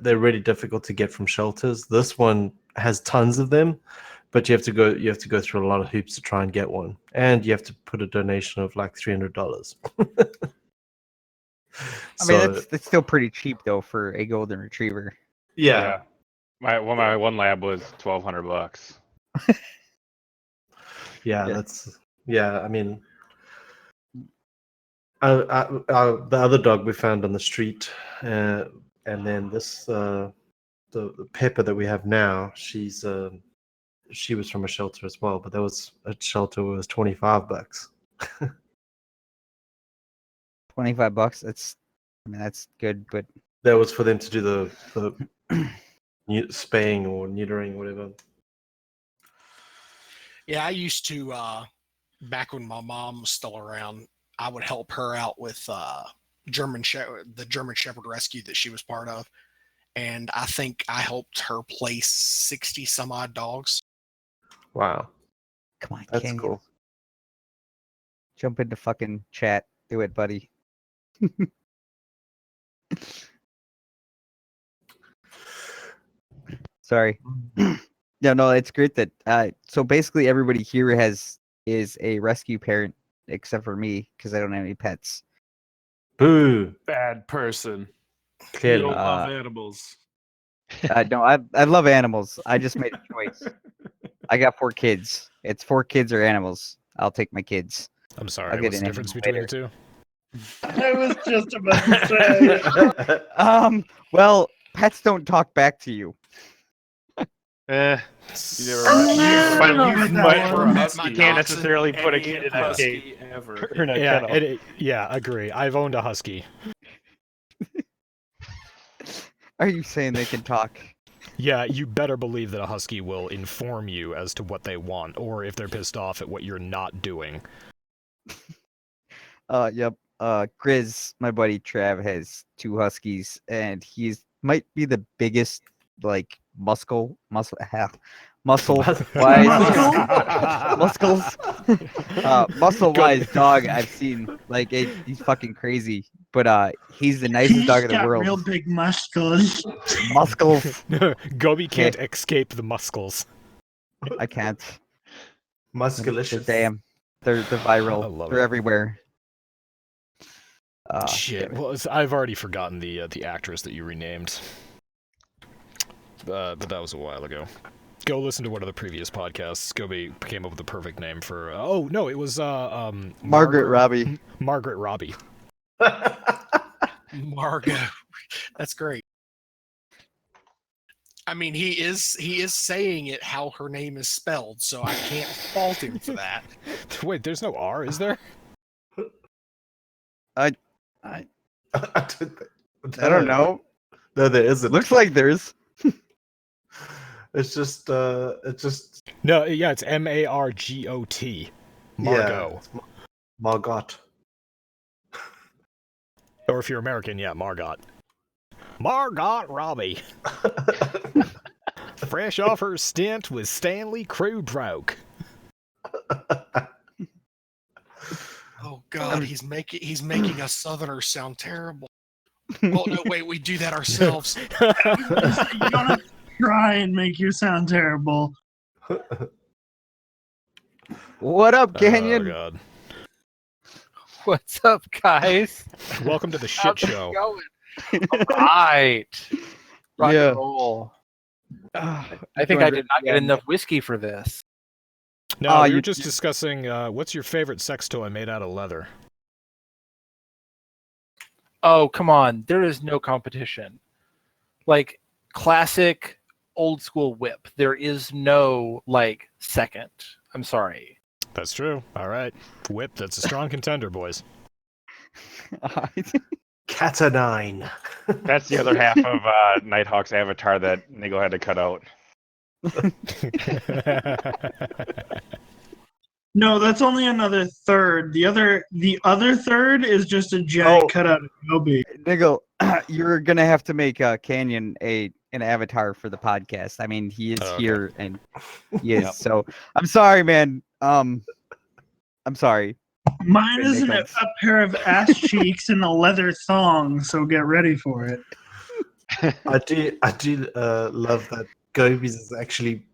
they're really difficult to get from shelters. This one has tons of them, but you have to go through a lot of hoops to try and get one, and you have to put a donation of like $300. I mean, that's still pretty cheap though for a golden retriever. yeah. My one lab was $1,200. Yeah, that's I mean, the other dog we found on the street, and then this the Pepper that we have now. She was from a shelter as well, but that was a shelter was $25. $25. That's good, but That was for them to do the spaying or neutering, whatever. Yeah, I used to back when my mom was still around, I would help her out with the German Shepherd rescue that she was part of, and I think I helped her place 60 some odd dogs. Wow, come on, that's King. cool. Jump into fucking chat. Do it, buddy. Sorry. Yeah, no, it's great that so basically everybody here is a rescue parent except for me because I don't have any pets. Boo! Bad person. You Clearly, don't love animals. No, I love animals. I just made a choice. I got 4 kids. It's 4 kids or animals. I'll take my kids. I'm sorry. I'll get What's the an difference animal between later. the two? I was just about to say. Well, pets don't talk back to you. You never Oh, you can't necessarily put a kid in a cage. Husky ever. Or in a Yeah, kennel. yeah, agree. I've owned a husky. Are you saying they can talk? Yeah, you better believe that a husky will inform you as to what they want, or if they're pissed off at what you're not doing. Yep. Grizz, my buddy Trav, has 2 huskies, and might be the biggest muscle wise muscle wise dog I've seen. He's fucking crazy, but he's the nicest dog in the world. Real big muscles. Muscles. Gobi can't escape the muscles. I can't. musculicious. Damn. They're I viral. love They're it. everywhere. Shit. Well, I've already forgotten the actress that you renamed. But that was a while ago. Go listen to one of the previous podcasts. Gobi came up with the perfect name for. Oh no, it was Margaret Robbie. Margaret Robbie. Margo, that's great. I mean, he is saying it how her name is spelled, so I can't fault him for that. Wait, there's no R, is there? I don't know. No, there isn't. Looks like there's. It's just No, yeah, it's Margot. Margot. Yeah, it's Margot. Or if you're American, yeah, Margot. Margot Robbie. Fresh off her stint with Stanley Krubroke. Oh God, he's making us Southerners sound terrible. Oh no, wait, we do that ourselves. You don't have to try and make you sound terrible. What up, Canyon? Oh, God. What's up, guys? Welcome to the How's shit it show. going? All right. Rock Yeah. and roll. Ah, I think doing I did not great. get enough whiskey for this. No, we you- were just discussing what's your favorite sex toy made out of leather? Oh, come on. There is no competition. Like, classic old school whip. There is no, like, second. I'm sorry. That's true. All right. Whip, that's a strong contender, boys. Cat a 9. That's the other half of Nighthawk's avatar that Niggle had to cut out. No, that's only another third. The other third is just a giant Oh. cutout of Kobe. Niggle, you're gonna have to make Canyon an avatar for the podcast. I mean, he is Oh, okay. here and he is. Yep. So I'm sorry, man. I'm sorry. Mine Good is a Nicholas. pair of ass cheeks and a leather thong, so get ready for it. I do love that Gobies is actually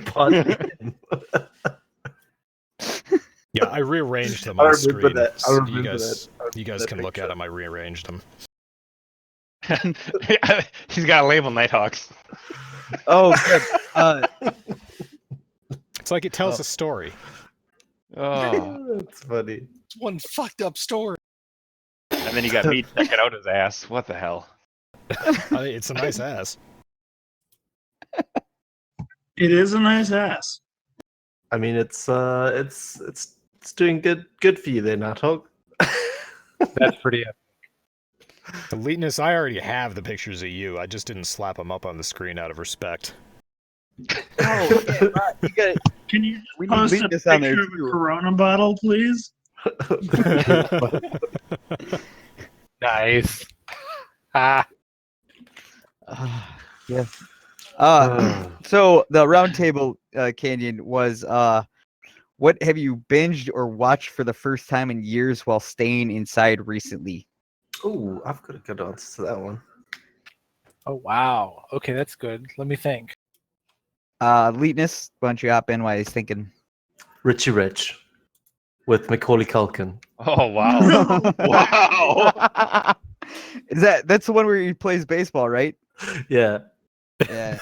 part of him. Yeah, I rearranged them I on the remember screen. that. I So remember that. I you guys remember can that look at picture. them. I rearranged them. He's got a label Nighthawks. Oh, good. It's like it tells a story. Oh. That's funny. It's one fucked up story. And then you got me checking out his ass. What the hell? It's a nice ass. It is a nice ass. I mean, it's doing good for you there, Nighthawk. That's pretty. Eliteness, I already have the pictures of you. I just didn't slap them up on the screen out of respect. Oh, yeah, right. You got Can you We need post a Leakness on there, picture of a too. Corona bottle, please? Nice. Ah, Yes. So the roundtable Canyon was what have you binged or watched for the first time in years while staying inside recently? Oh, I've got a good answer to that one. oh, wow. Okay, that's good. Let me think. Leetness, why don't you hop in while he's thinking? Richie Rich with Macaulay Culkin. Oh wow. Wow. Is that's the one where he plays baseball, right? Yeah. Yeah.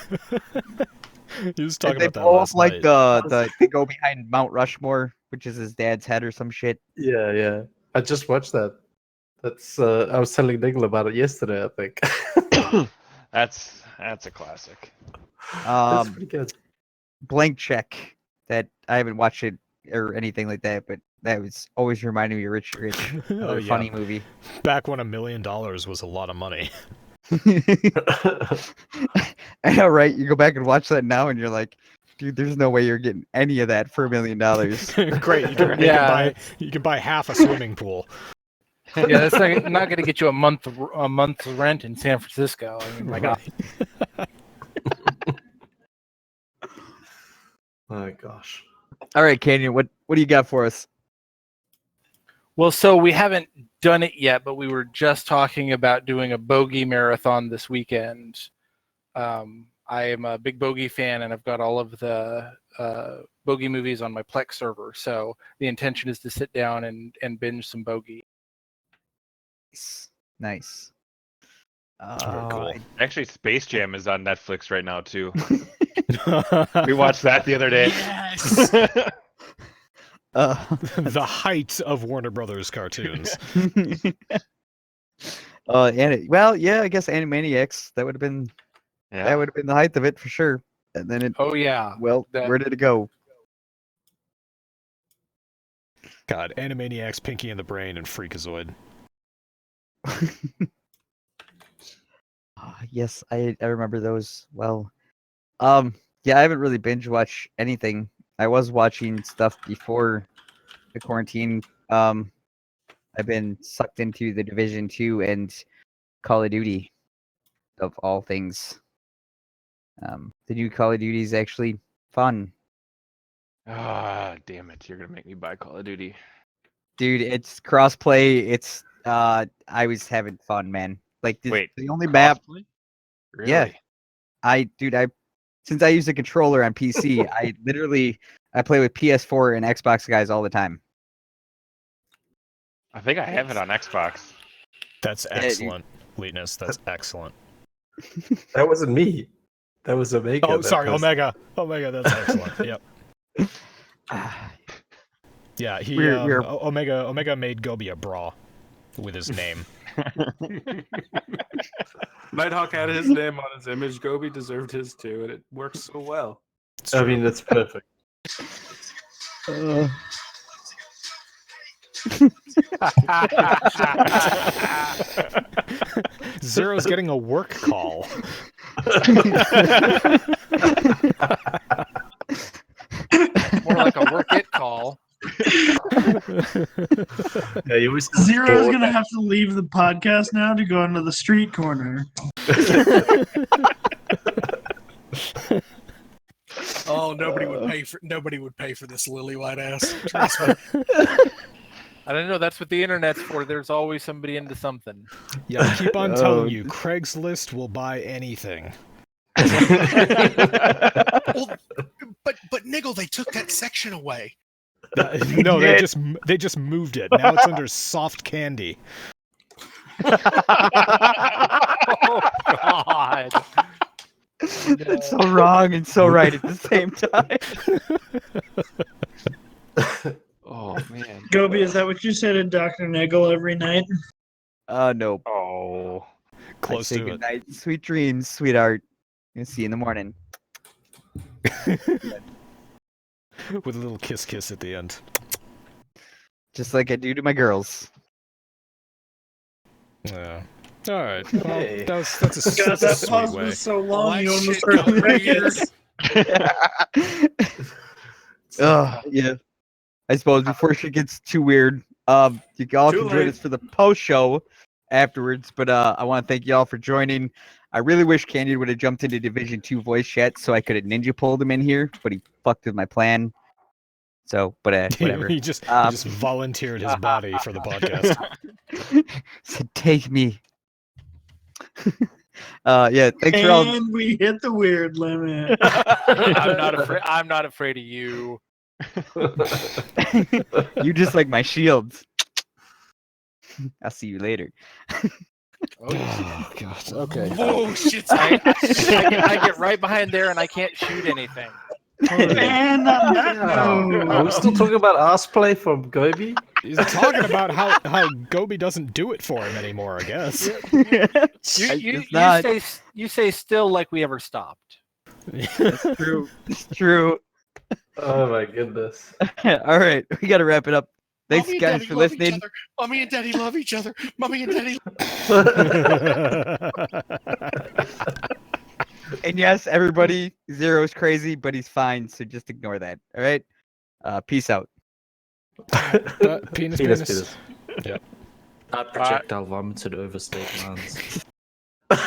He was And talking they about that blow last up like night. they go behind Mount Rushmore, which is his dad's head or some shit. Yeah. I just watched that. That's I was telling Niggle about it yesterday, I think. That's a classic. That's pretty good. Blank Check. That I haven't watched it or anything like that, but that was always reminding me of Rich Rich. Oh, Another yeah. funny movie. Back when $1 million was a lot of money. I know, right? You go back and watch that now, and you're like, dude, there's no way you're getting any of that for $1 million. Great, you can buy half a swimming pool. Yeah, that's not going to get you a month's rent in San Francisco. I mean, my God. Oh gosh. All right, Canyon, what do you got for us? Well, so we haven't done it yet, but we were just talking about doing a bogey marathon this weekend. I am a big bogey fan, and I've got all of the bogey movies on my Plex server. So the intention is to sit down and binge some bogey. Nice. Very cool. Actually, Space Jam is on Netflix right now too. We watched that the other day. Yes. The height of Warner Brothers cartoons. Well, yeah, I guess Animaniacs. That would have been Yeah. the height of it for sure. And then it, Oh yeah. well, that- where did it go? God, Animaniacs, Pinky and the Brain, and Freakazoid. Yes, I remember those well. Yeah, I haven't really binge watched anything. I was watching stuff before the quarantine. I've been sucked into the Division 2 and Call of Duty, of all things. The new Call of Duty is actually fun. Ah, damn it! You're gonna make me buy Call of Duty. Dude, it's crossplay. It's I was having fun, man. Like Wait, the only map. Crossplay? Yeah. Really? I since I use a controller on PC, I play with PS4 and Xbox guys all the time. I think I have it on Xbox. That's excellent, Leetness. That's excellent. That wasn't me. That was Omega. Oh, that sorry, was- Omega. Omega, that's excellent. Yep. Yeah, We're- Omega made Gobi a bra with his name. Nighthawk had his name on his image. Gobi deserved his too, and it works so well. It's I true. mean, that's perfect. Zero's getting a work call. More like a work it call. Yeah, you always Zero's gonna have to leave the podcast now to go into the street corner. Oh, nobody would pay for this lily white ass. Trust me. I don't know. That's what the internet's for. There's always somebody into something. Yeah, I keep on telling you, Craigslist will buy anything. Well, but Niggle, they took that section away. No, they just moved it. Now it's under soft candy. Oh God! It's so wrong and so right at the same time. Oh man. Gobi, is that what you said to Dr. Niggle every night? No. Oh. Close I say to it. good night, sweet dreams, sweetheart. I'll see you in the morning. With a little kiss at the end. Just like I do to my girls. Yeah. All right. Well, Hey. that's a, God, that's a that sweet pause way. was so Oh, long, that you almost shit heard got weird. Yeah. I suppose before shit gets too weird, you all Too can join late. us for the post show afterwards. But I want to thank y'all for joining. I really wish Candy would have jumped into Division 2 voice chat so I could have ninja pulled him in here, but he fucked with my plan. So, but whatever. he just volunteered his body for the podcast. Said, take me. Yeah, thanks for all. And we hit the weird limit. I'm not afraid of you. You just like my shields. I'll see you later. Oh God. Okay. Whoa, shit's I get right behind there and I can't shoot anything. And on that Are we note, still talking about ass play from Gobi? He's talking about how Gobi doesn't do it for him anymore. I guess. You say still like we ever stopped. It's true. It's true. Oh my goodness. All right, we got to wrap it up. Thanks, Mommy and guys, Daddy for love each listening. other. Mommy and Daddy love each other. Mommy and Daddy. And yes, everybody, Zero's crazy, but he's fine, so just ignore that. All right? Peace out. Penis. Penis. Yep. Not projectile vomited over state lines.